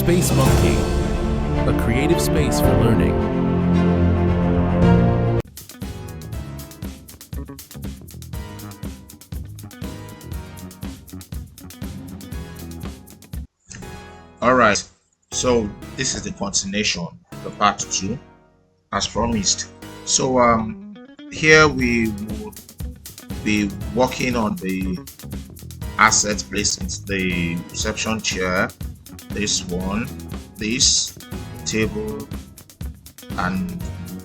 SpaceMonki, a creative space for learning. Alright, so this is the continuation, the part 2, as promised. So here we will be working on the assets placed into the reception chair, this one, this table, and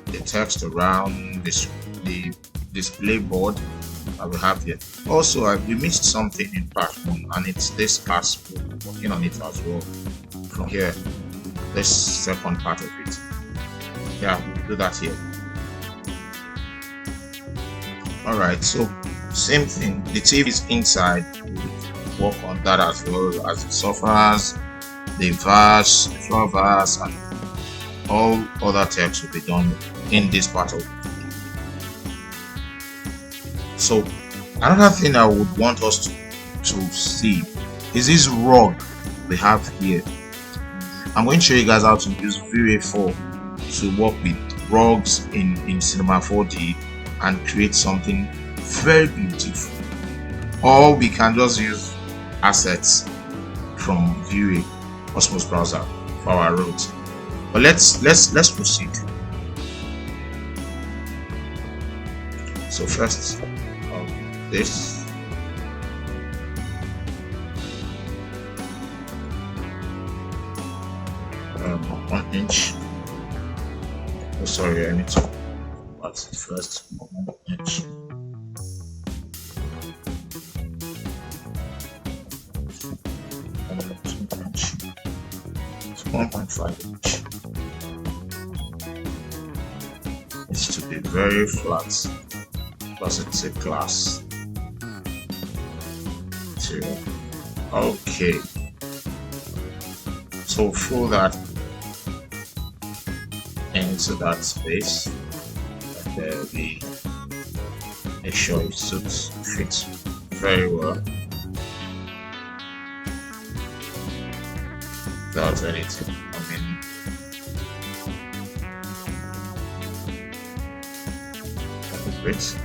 the text around this, the display board that we have here. Also, we missed something in part 1, and it's this part. We're working on it as well from here, this second part of it. Yeah, we'll do that here. Alright, so same thing, the TV is inside. We'll work on that as well as the sofas, the vase, the flower vase, and all other text will be done in this part of it. So another thing I would want us to see is this rug we have here. I'm going to show you guys how to use V-Ray 4 to work with rugs in Cinema 4D and create something very beautiful. Or we can just use assets from V-Ray Osmos browser for our rugs. But let's proceed. So first, this. 1 inch. Oh, sorry, I need to put it first. 1 inch. 2 inch. 1.5 inch. It's to be very flat because it's a glass. Okay, so fill that into that space, and there we make sure it fits very well without anything coming. Great.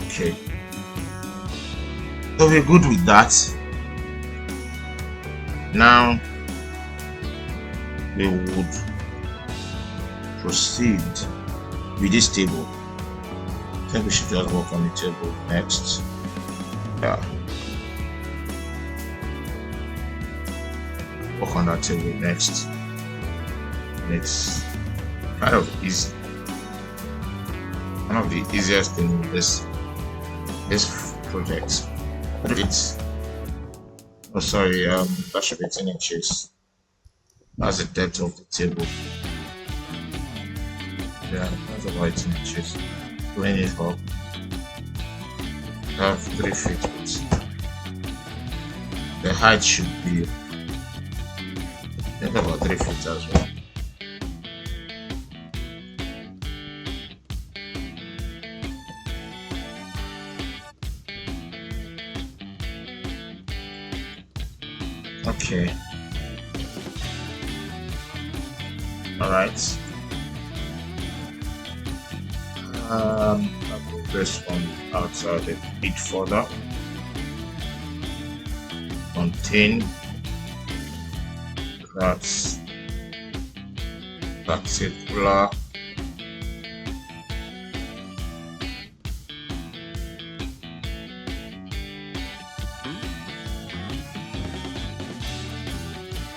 Okay, so we're good with that. Now we would proceed with this table. I think we should just work on the table next. Yeah, work on that table next. And it's kind of easy. One of the easiest things in this project. It's that should be 10 inches. That's the depth of the table. Yeah, that's about 10 inches. Bring it up. Have 3 feet width. The height should be, I think, about 3 feet as well. Okay. All right. I'll move this one outside a bit further. Contain. That's particular.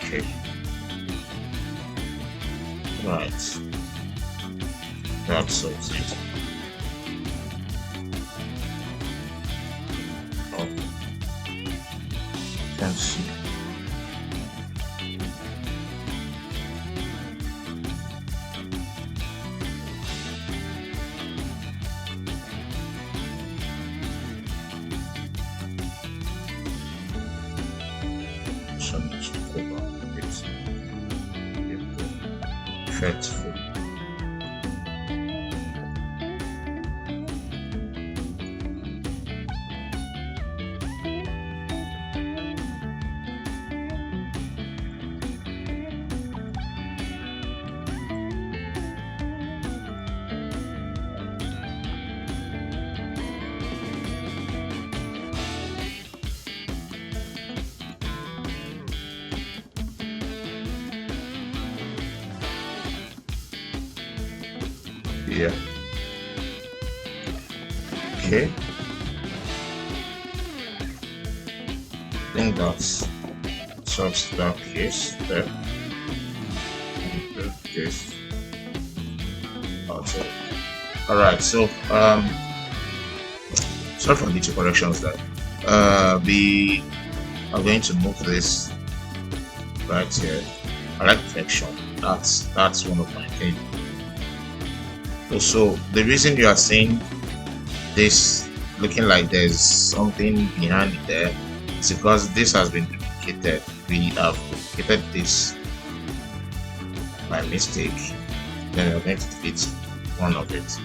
Okay. Right. That's it. Oh. Can see. effectful. Yeah. Okay. I think that's solves that case there. This. Okay. All right. So sorry for the two corrections there. We are going to move this right here. I like perfection. That's one of my things. Also, the reason you are seeing this looking like there's something behind it there is because this has been duplicated. We have duplicated this by mistake. Then we're going to delete one of it.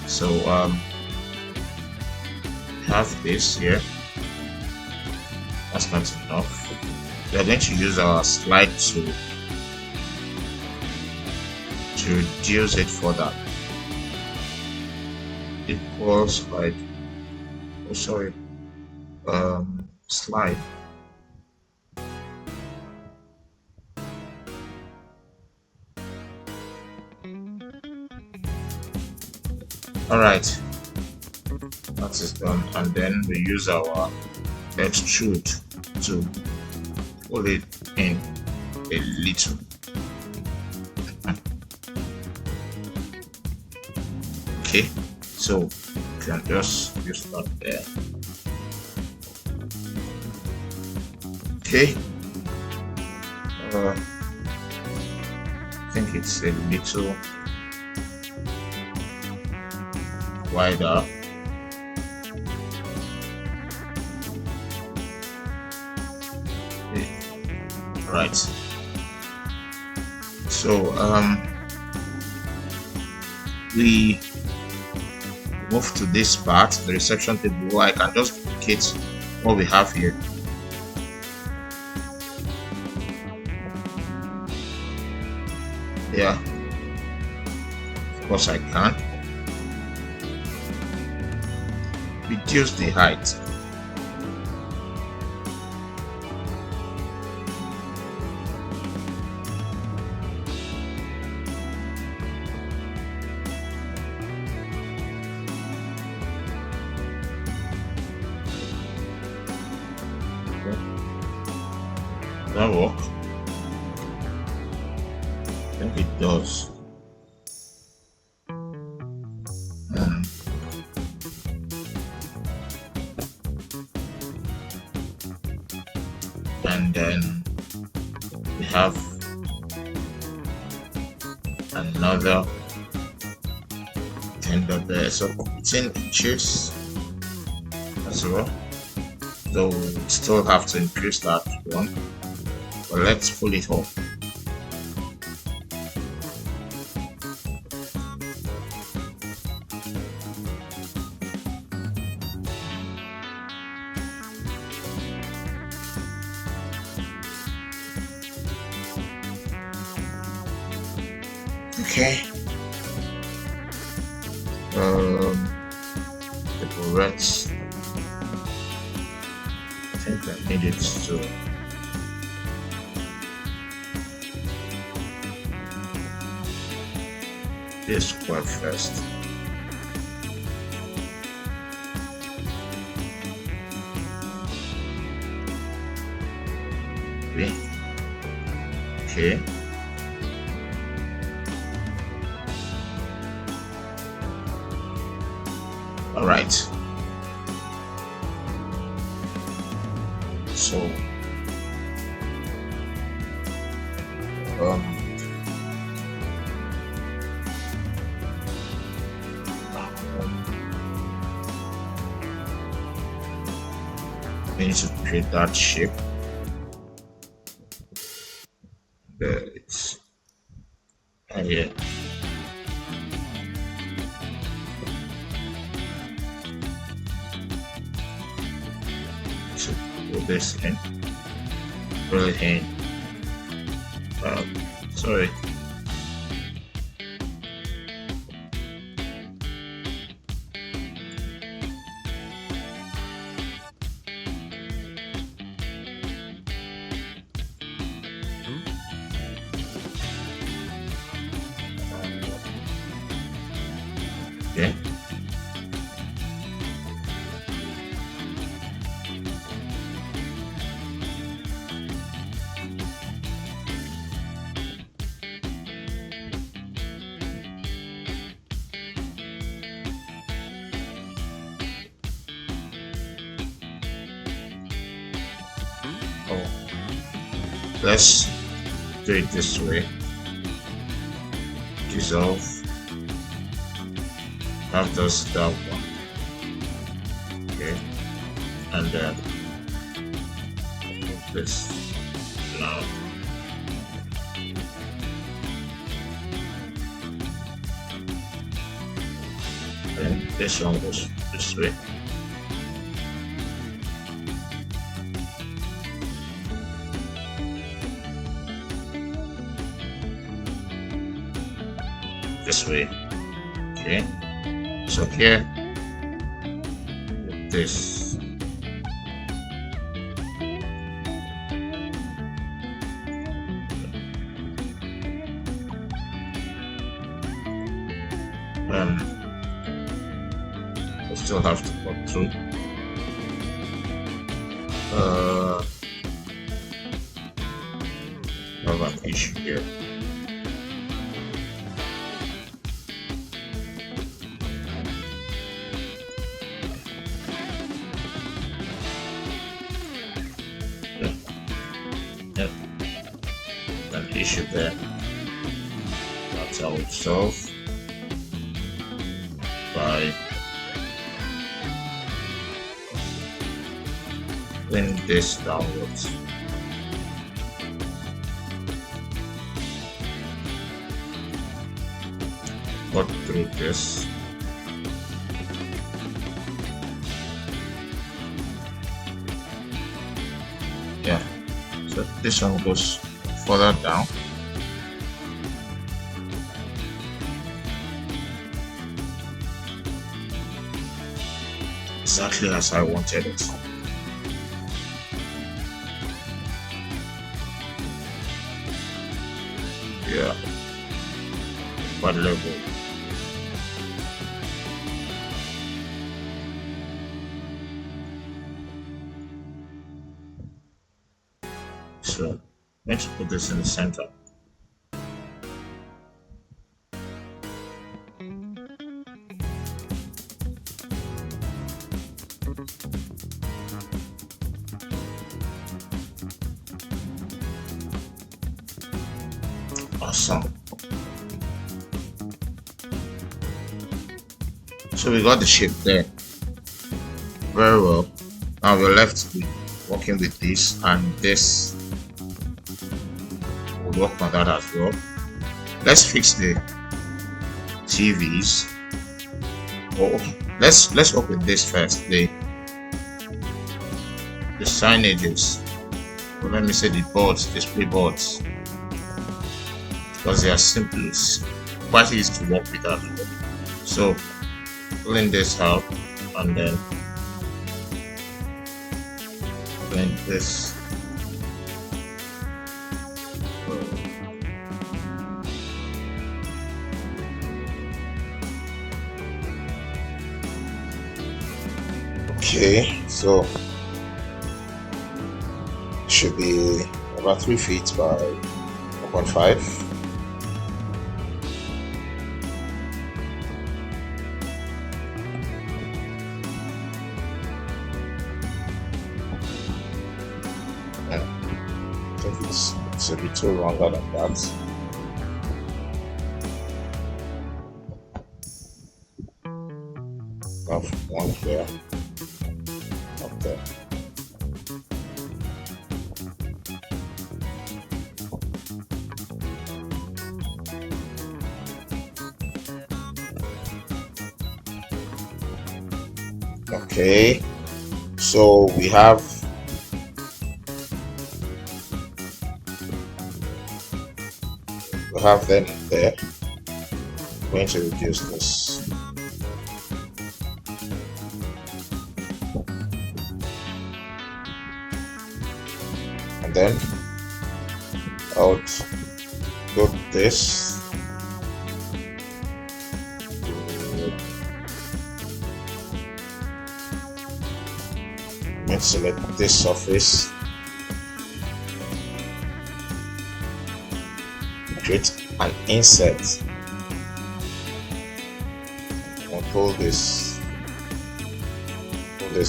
So have this here. That's not enough. We are going to use our slide to reduce it further. Equals slide. Oh, sorry. Slide. All right. That is done, and then we use our extrude to pull it in a little. Okay, so you can just use that there. Okay, I think it's a little wider. Okay. Right. So we move to this part, the reception table. I can just duplicate what we have here. Yeah, of course I can. Reduce the height. Does that work? I think it does. And then we have another tender there, so 10 inches as well. So we still have to increase that one, but let's pull it up. Okay. The bullets. I think I need it to. This square first. Okay. All right. So we need to create that shape. There it's here. So put this in. Put it in. Sorry. Okay. Oh, let's do it this way. Dissolve. Have just that one. Okay, and then move this now. Then this one goes this way. This way. Okay. So here, with this, I still have to cut through. I have an issue here. Yep, an issue there. That's how it's solved by putting this downwards. Cut through this. Yeah. So this one goes further down. Exactly as I wanted it. Yeah. What level? So let's put this in the center. Awesome. So we got the shape there. Very well. Now we're left with working with this, and this will work on that as well. Let's fix the TVs. Oh, okay. Let's open this first. The signages. Or let me say the boards, display boards, because they are simple. It's quite easy to work with that. So pulling this out and then doing this. Okay, so should be about 3 feet by 1.5. I think it's a little longer than that. Have one there, up there. Okay, so we have them there. I'm going to reduce this. And then I would put this. Let's select this surface. Create an insert. And pull this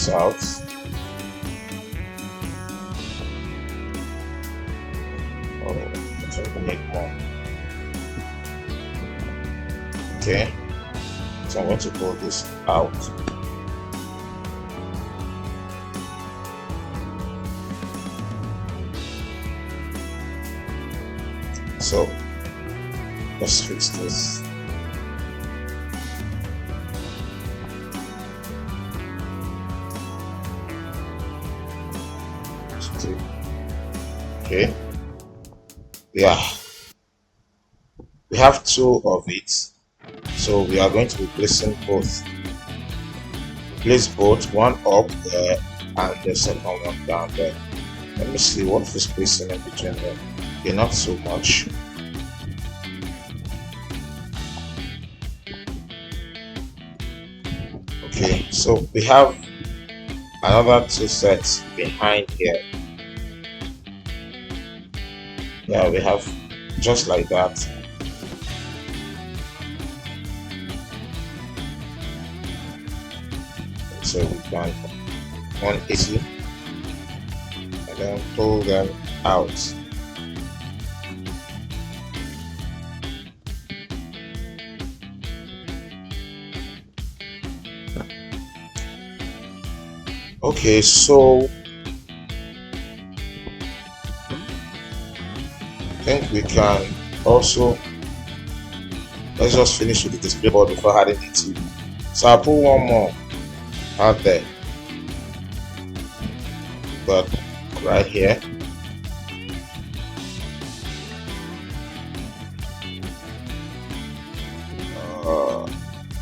out. Oh, let's make more. Okay, so I'm going to pull this out. So let's fix this. Okay, yeah, we have two of it, so we are going to be placing both. Place both, one up there and the second one down there. Let me see what is spacing in between them. Okay, not so much. Okay, so we have another two sets behind here. Yeah, we have just like that. So we can 180 and then pull them out. Okay, so I think we can also, let's just finish with the display board before adding the TV. So I'll put one more out there, but right here.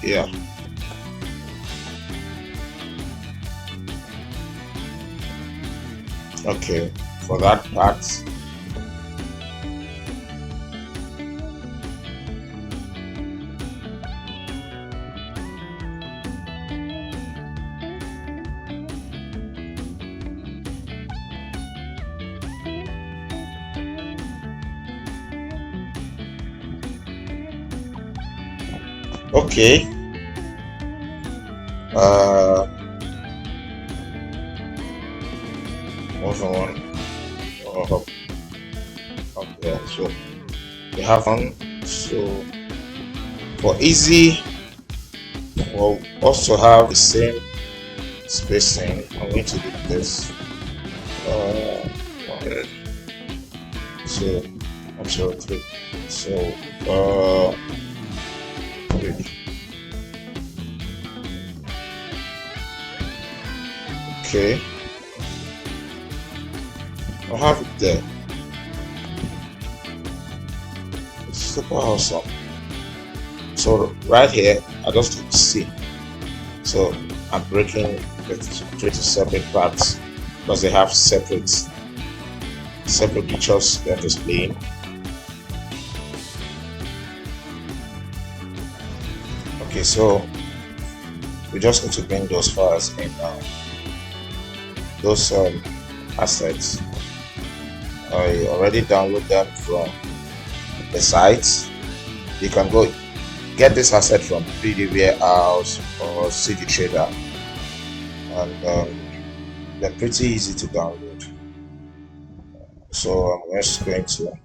Yeah. Okay, for that part, okay. One up there. So we have one. So for easy, we'll also have the same spacing. I'm going to do this. Okay. So 103. So okay. I'll have it there. It's super awesome. So right here, I just need to see. So I'm breaking it into separate parts because they have separate pictures they're displaying. Okay, so we just need to bring those files in now. Those assets, I already download them from the site. You can go get this asset from 3D Warehouse or CD Trader, and they're pretty easy to download. So I'm just going to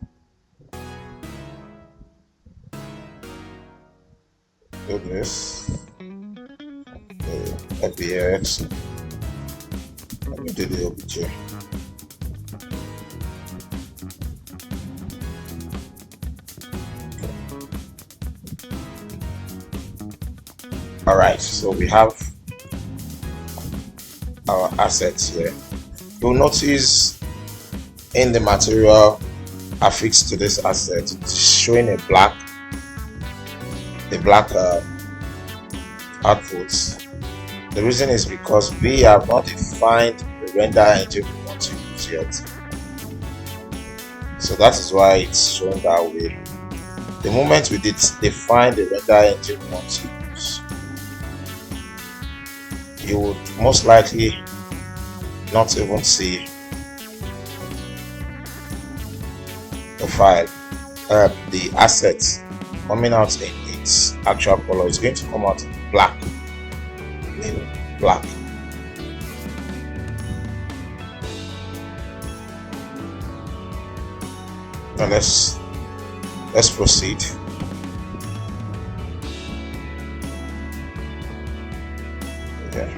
do this. FBX. Let me do the OBJ. Alright, so we have our assets here, you'll notice in the material affixed to this asset, it's showing a black output. The reason is because we have not defined the render engine we want to use yet, so that is why it's shown that way. The moment we did define the render engine we want to use, you would most likely not even see the file, the assets coming out in its actual color. It's going to come out in black. Now let's proceed. Okay.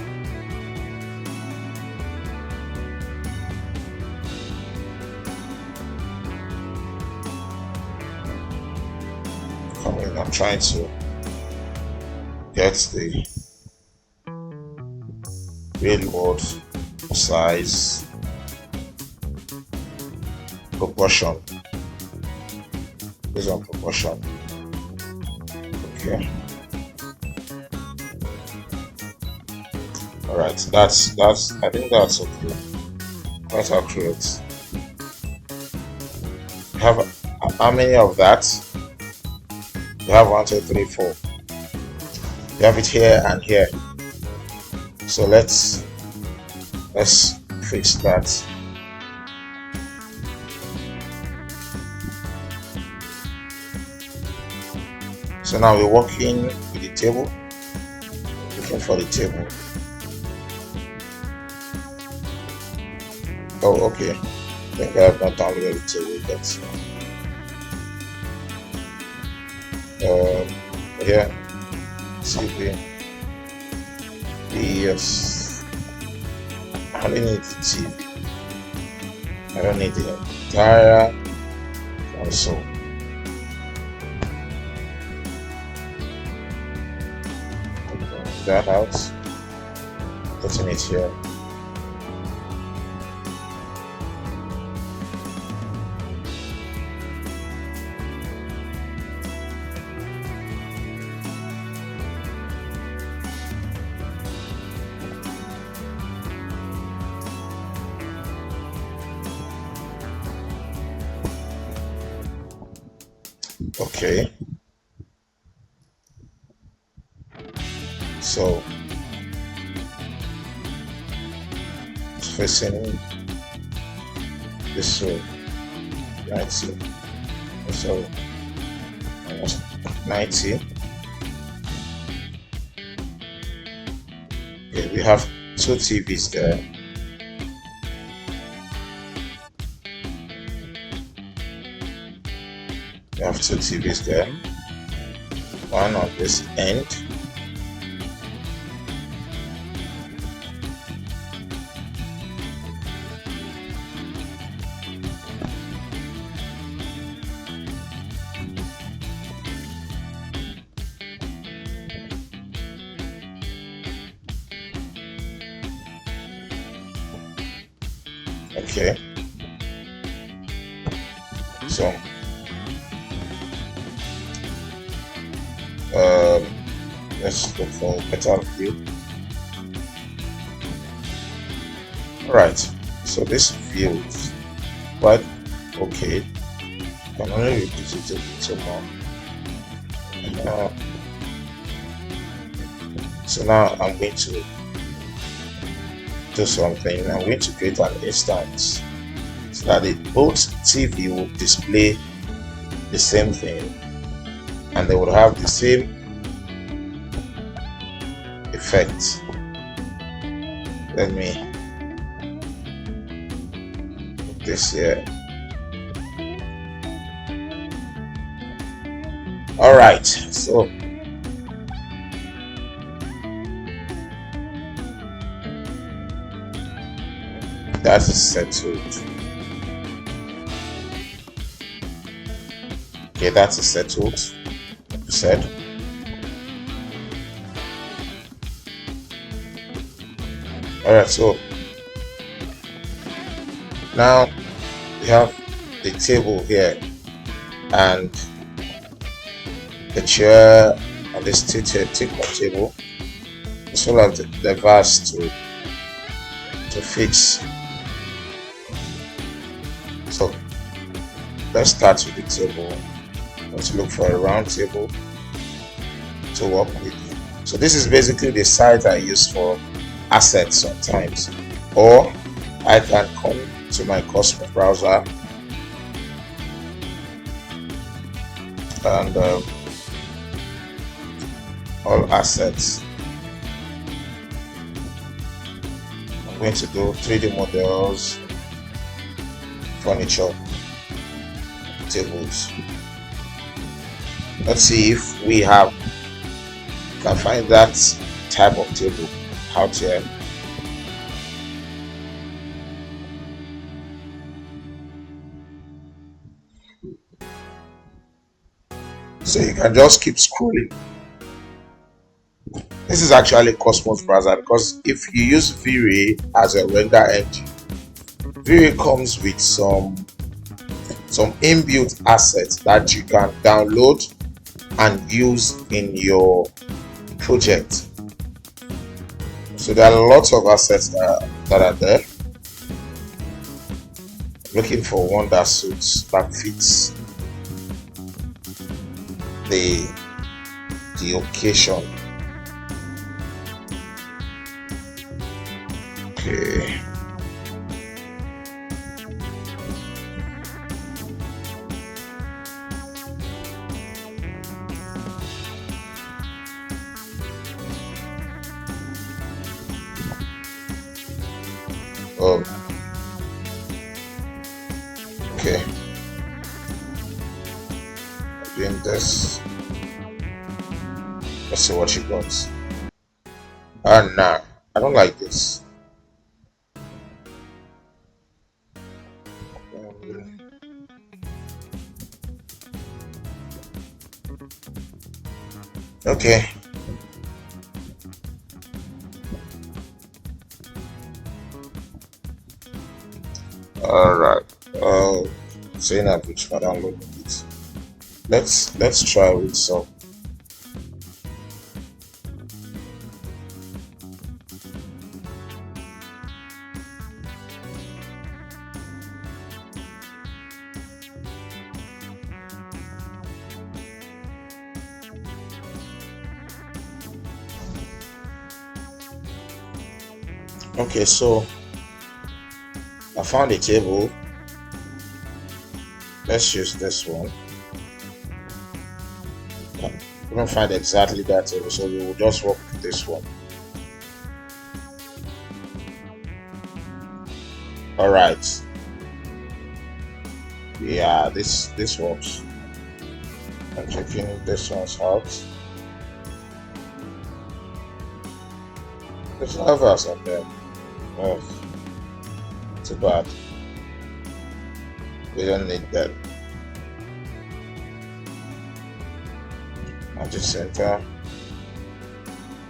I'm trying to get the real world size proportion based on proportion. Okay. All right. That's. I think that's okay. Quite accurate. We have how many of that? We have 1, 2, 3, 4. We have it here and here. So let's fix that. So now we're working with the table, looking for the table. Oh, okay. I think I have not downloaded the table yet. Here, CV. Yes. I only need the TV. I don't need the entire console. That out, putting it here. Okay. So it's facing this way, 90. So almost 90. Okay, we have 2 TVs there. We have 2 TVs there. One on this end. Okay, so let's look for a better view. Alright, so this view is quite okay. You can only reduce it a little more. So now I'm going to do something. I'm going to create an instance so that both TV will display the same thing and they will have the same effect. Let me put this here. All right, so that is settled. Okay, that's settled, like you said. Alright, so now we have the table here and the chair and this decor table, as well as the vase to fix. So let's start with the table. Let's look for a round table to work with. So this is basically the site I use for assets sometimes, or I can come to my custom browser and all assets. I'm going to do 3D models, furniture, tables. Let's see if we can find that type of table out here. So you can just keep scrolling. This is actually Cosmos browser, because if you use V-Ray as a render engine, V-Ray comes with some inbuilt assets that you can download and use in your project. So there are lots of assets that are there. Looking for one that suits, that fits the occasion. Okay. Okay. Doing this. Let's see what she got. Nah, I don't like this. Okay. Alright. Saying that which one download it. Let's try with some. Okay, so I found a table. Let's use this one. We don't find exactly that table, so we will just work with this one. Alright. Yeah, this works. I'm checking if this one's out. There's no verse on there. Oh, too bad. We don't need that. I'll just center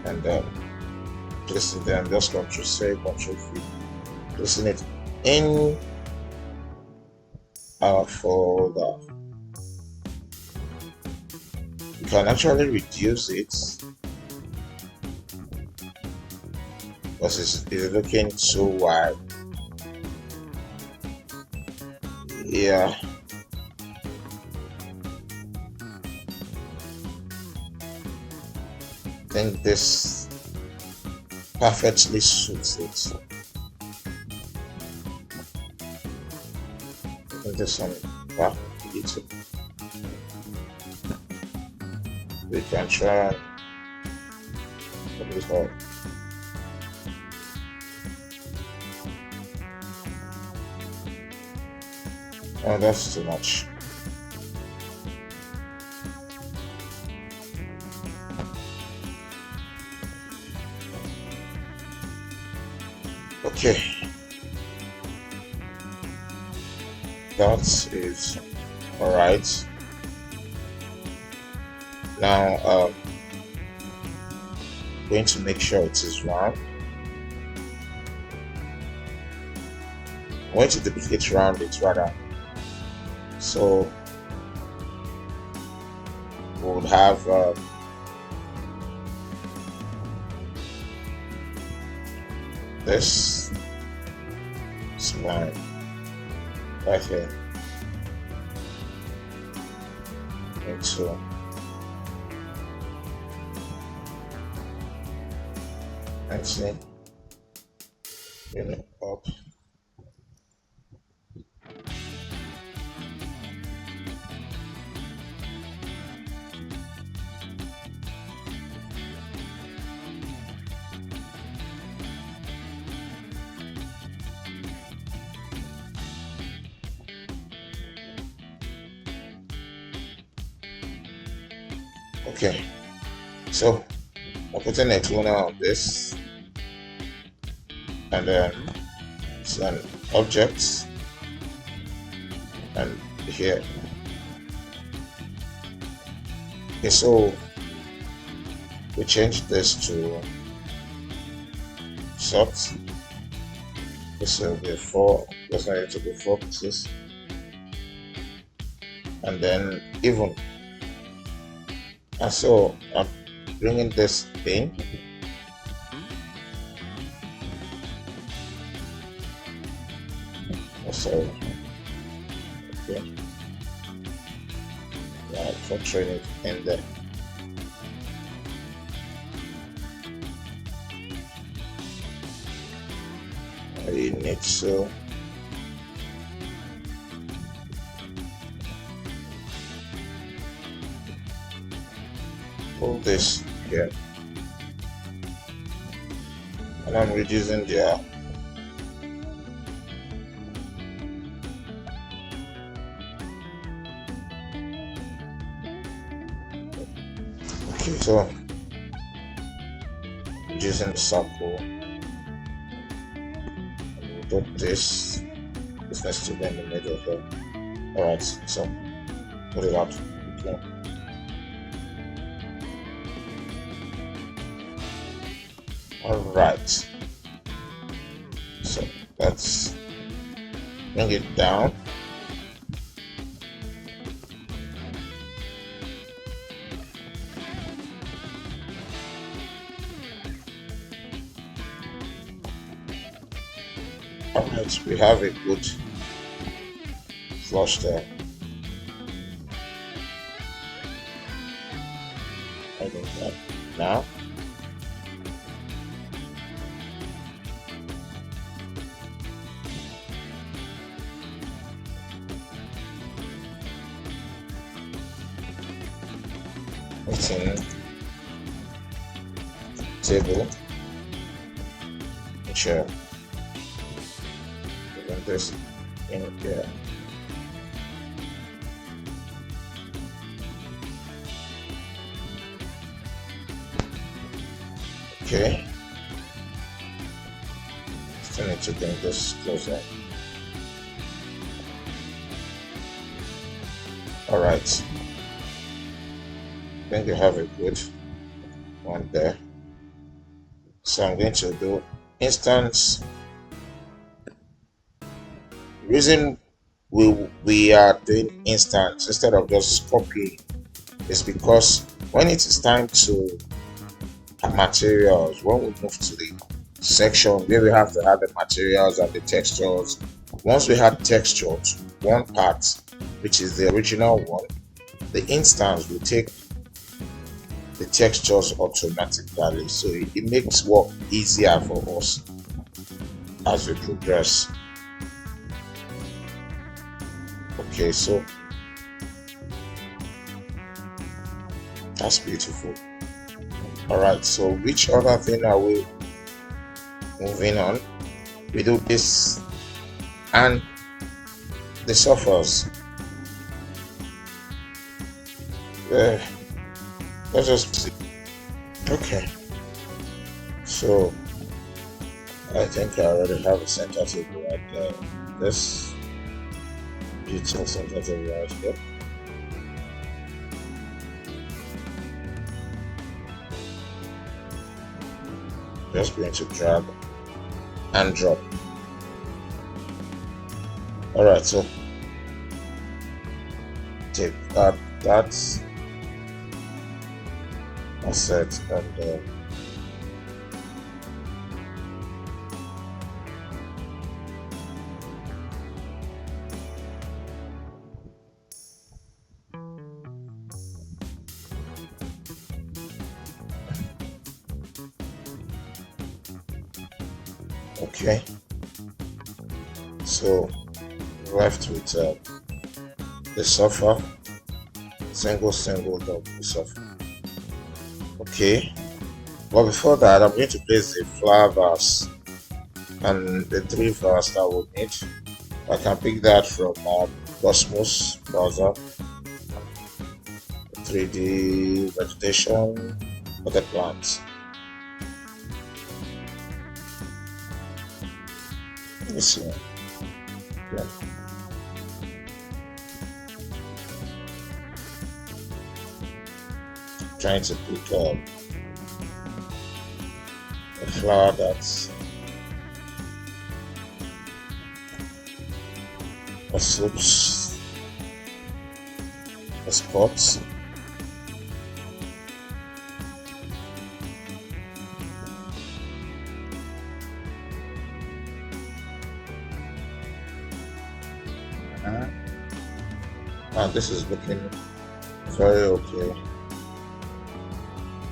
and then place it there. Just Control C, Control V. Placing it in our folder. You can actually reduce it because it's looking so wide. Yeah. I think this perfectly suits it. Put this on back a little. We can try and put this out. Oh, that's too much. Okay, that is all right. Now going to make sure it is round. going to duplicate around it rather. So we would have this line right here into and see, bring it up. Okay, so I'm putting a cloner on this, and then it's an object, and here. Okay, so we change this to soft. This will be 4. This one to be 4 pieces, and then even. And so I'm bringing this in. Oh, sorry. Okay. Right, for training in there. You need to pull this here, and I'm reducing the okay, so reducing the circle. We'll put this needs to be in the middle here. Alright, so put it out. Okay. Alright, so let's bring it down. Alright, we have a good flush there. I think that now. It's in table, chair, and this in here. Okay, still need to bring this closer. All right. I think you have a good one there. So I'm going to do instance. Reason we are doing instance instead of just copy is because when it is time to add materials, when we move to the section where we have to add the materials and the textures, once we had textures, one part, which is the original one, the instance will take the textures automatically, so it makes work easier for us as we progress. Okay, so that's beautiful. All right, so which other thing are we moving on? We do this and the sofas. Let's just see. Okay, so I think I already have a center table right there. This beautiful center table right here. Just going to drag and drop. All right, so take that's set, and okay, so left with the sofa, single double sofa. Okay, but before that, I'm going to place the flower vase and the 3 vase that we'll need. I can pick that from Cosmos browser, 3D vegetation, other plants. This one. Yeah. Trying to pick up a flower that's suits the spots. And this is looking very okay.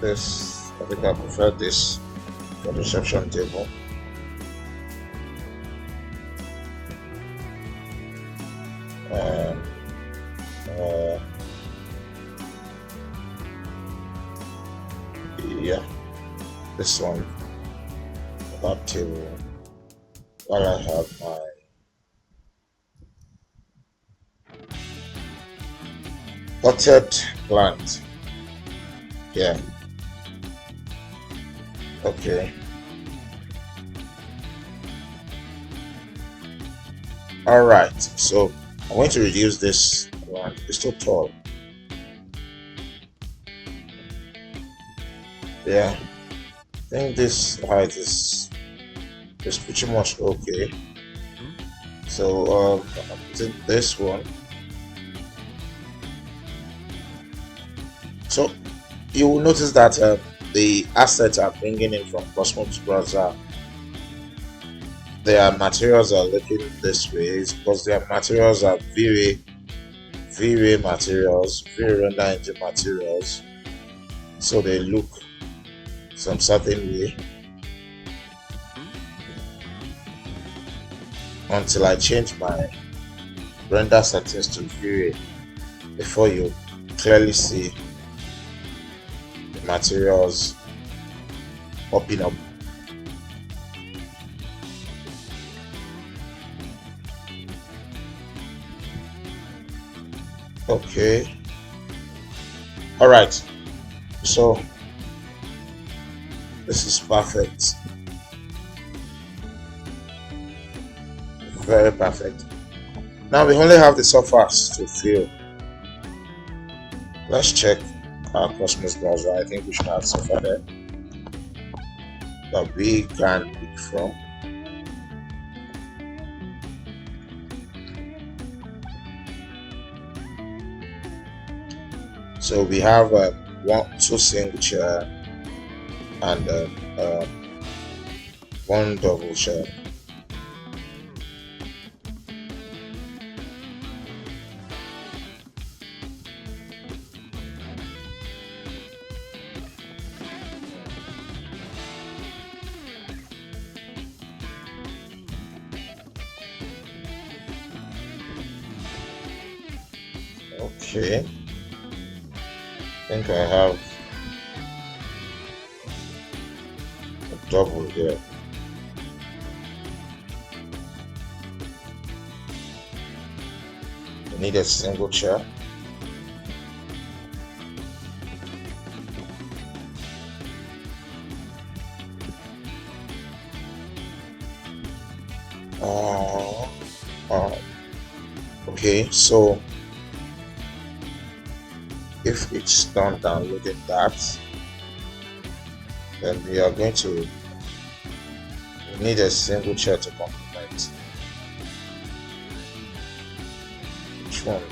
This, I think I prefer this for the reception table. And yeah, this one, that table, while I have my potted plant. Yeah. Okay. All right. So I'm going to reduce this plant. It's too tall. Yeah. I think this height is pretty much okay. So I'm putting this one. So you will notice that the assets are bringing in from Cosmos browser. Their materials are looking this way. It's because their materials are very materials, very render engine materials. So they look some certain way until I change my render settings to very before you clearly see materials popping up. Okay, all right, so this is perfect, very perfect. Now we only have the surface to fill. Let's check our Cosmos browser. I think we should have software there that we can pick from. So we have 2 single chair and 1 double chair. Okay, I think I have a double here. I need a single chair. Okay, so if it's done downloading that, then we are going to need a single chair to complement. which one?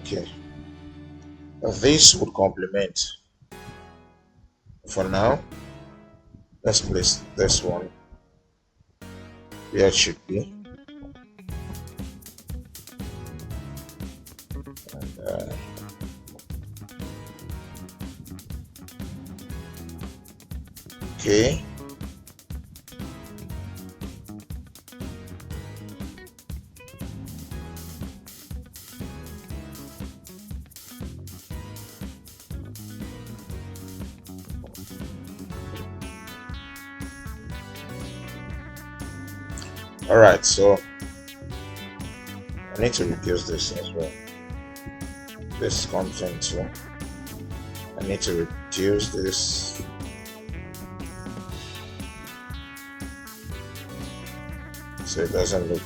Okay, this would complement. For now, let's place this one where it should be. And, okay. All right, so I need to reduce this as well. This comes into, I need to reduce this. So it doesn't look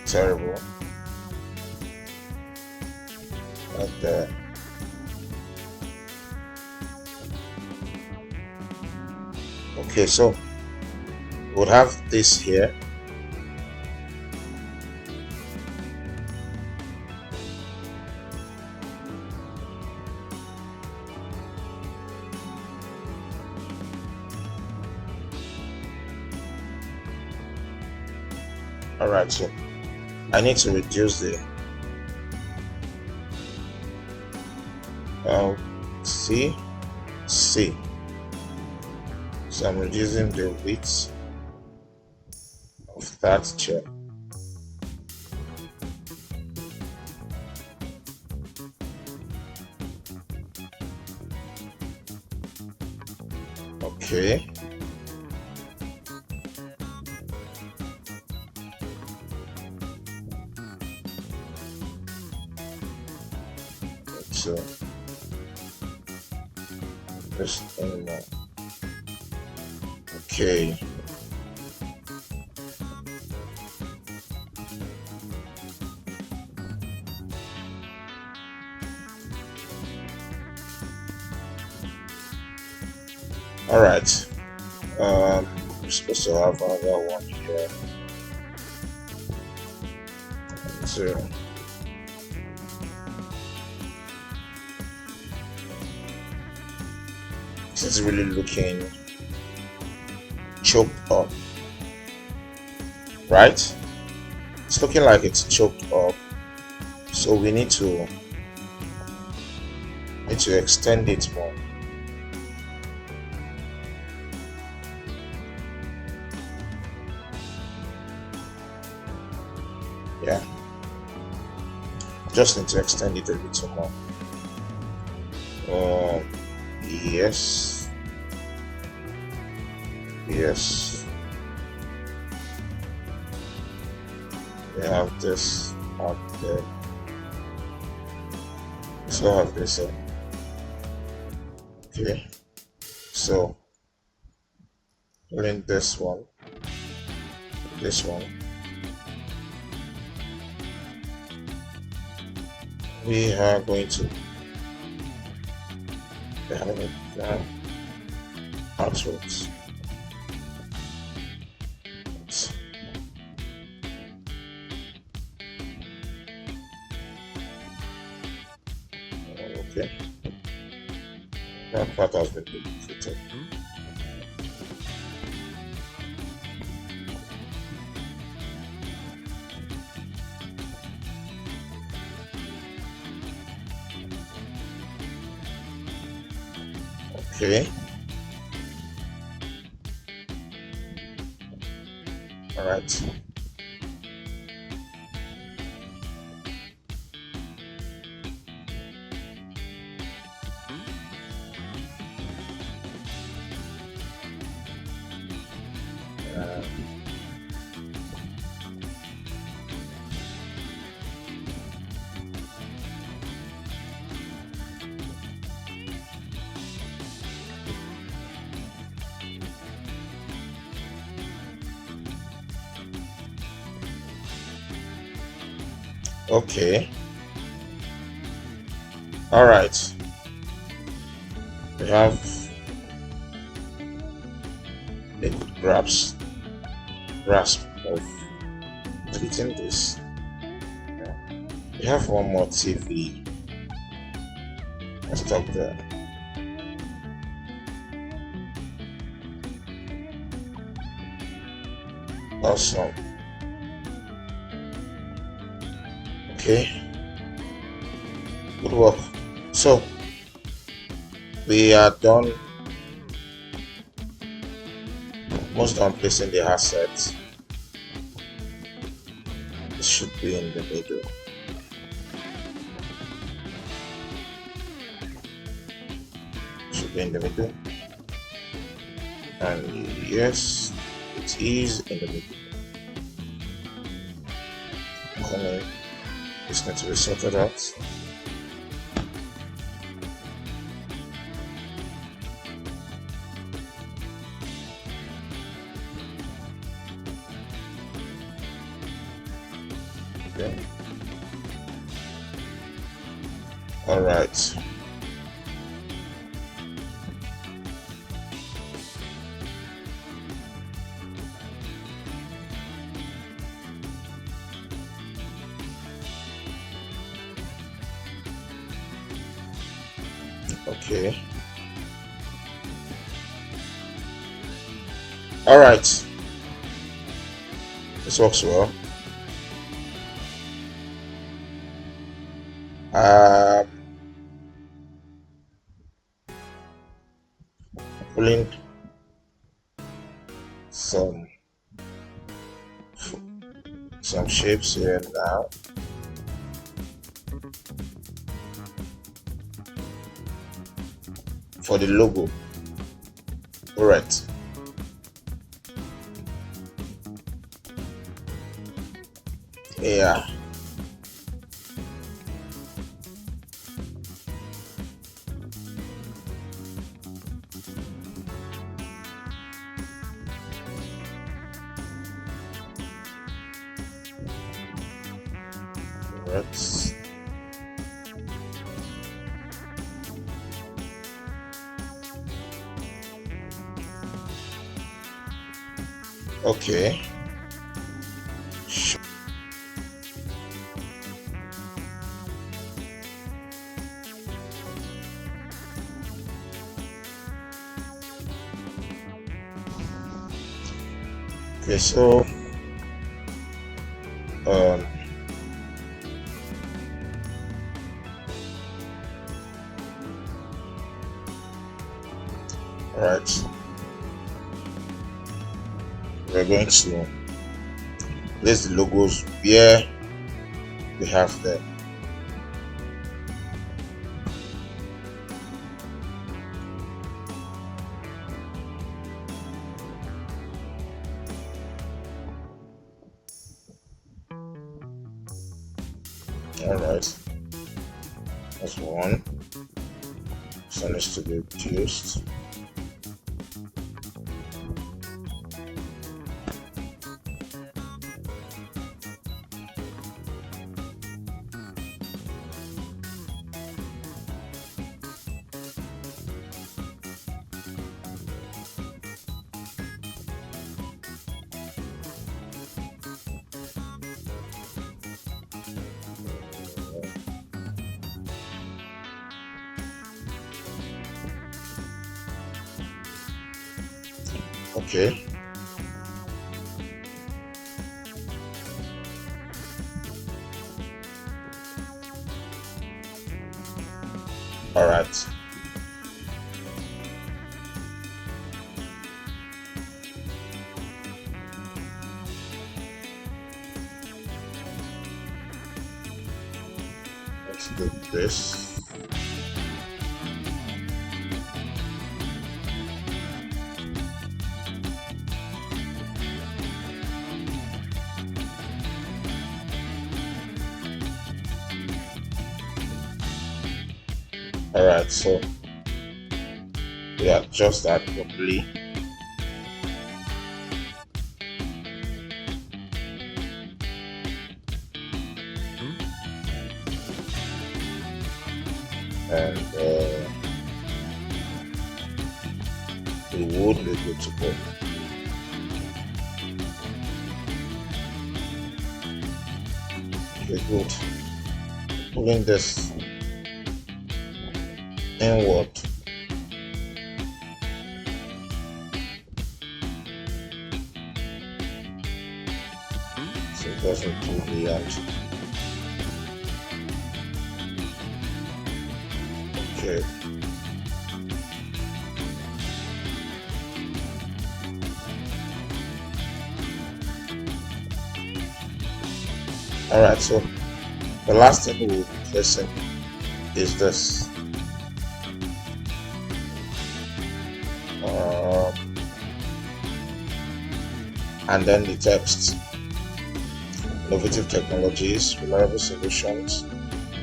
terrible. Like that. Okay, so we'll have this here. Alright, so I need to reduce the C. So I'm reducing the width of that chair. Okay. So just anymore. Okay. All right. We're supposed to have another one here. So this is really looking choked up, right? It's looking like it's choked up, so we need to extend it more. Yeah, just need to extend it a little more. Yes. We have this up there. So have this up. Okay. So link this one. We are going to have it down outwards. Okay, that part has been duplicated. Okay. All right. Okay. All right. We have a grasp of treating this. We have one more TV. Let's stop there. Awesome. Okay, good work. So we are done, almost done placing the assets. It should be in the middle. Should be in the middle, and yes, it is in the middle. Corner is going to be sorted out. Okay. All right. Okay. All right. This works well. Pulling some shapes here now. For the logo. All right. Yeah. Right. Okay. Okay, so all right, we're going to place the logos where we have them. All right, that's one. So it needs to be reduced. Okay. All right. Let's do this. All right, so we adjust that properly. And the wood will go to go. We're good. Pulling this inward. So it doesn't pull the end. Okay. Alright, so the last thing we'll be placing is this. And then the text. Innovative technologies, reliable solutions.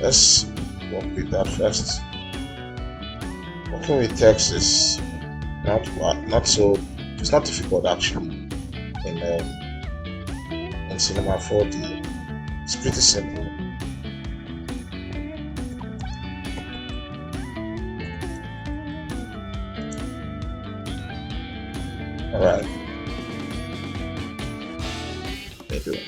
Let's work with that first. Working with text is it's not difficult actually in Cinema 4D. It's pretty simple. Alright. Thank you.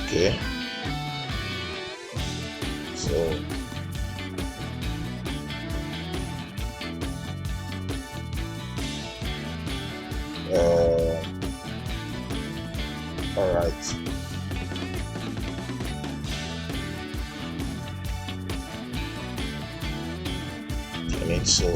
Okay, so all right, I mean, so